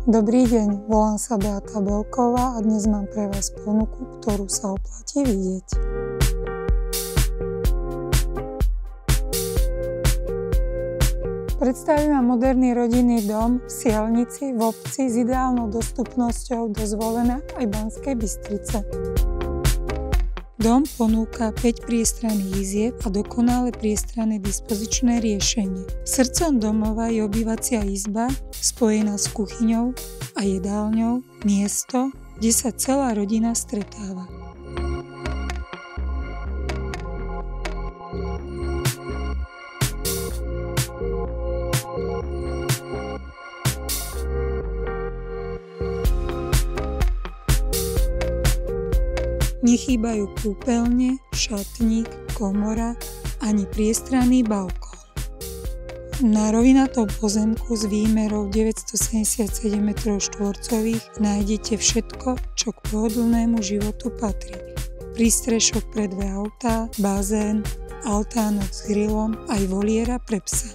Dobrý deň, volám sa Beata Belková a dnes mám pre vás ponuku, ktorú sa oplatí vidieť. Predstavím vám moderný rodinný dom v Sielnici v obci s ideálnou dostupnosťou do Zvolena aj Banskej Bystrice. Dom ponúka 5 priestranných izieb a dokonale priestranné dispozičné riešenie. Srdcom domova je obývacia izba spojená s kuchyňou a jedálňou, miesto, kde sa celá rodina stretáva. Nechýbajú kúpeľne, šatník, komora ani priestranný balkón. Na rovinatom pozemku s výmerou 977 m2 nájdete všetko, čo k pohodlnému životu patrí. Prístrešok pre 2 autá, bazén, altánok s grillom aj voliera pre psa.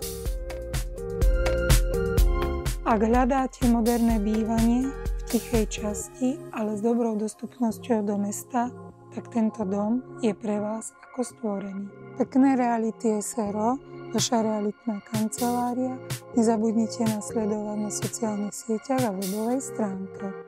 Ak hľadáte moderné bývanie v tichej časti, ale s dobrou dostupnosťou do mesta, tak tento dom je pre vás ako stvorený. Pekné reality SRO, vaša realitná kancelária. Nezabudnite nás sledovať na sociálnych sieťach a webovej stránke.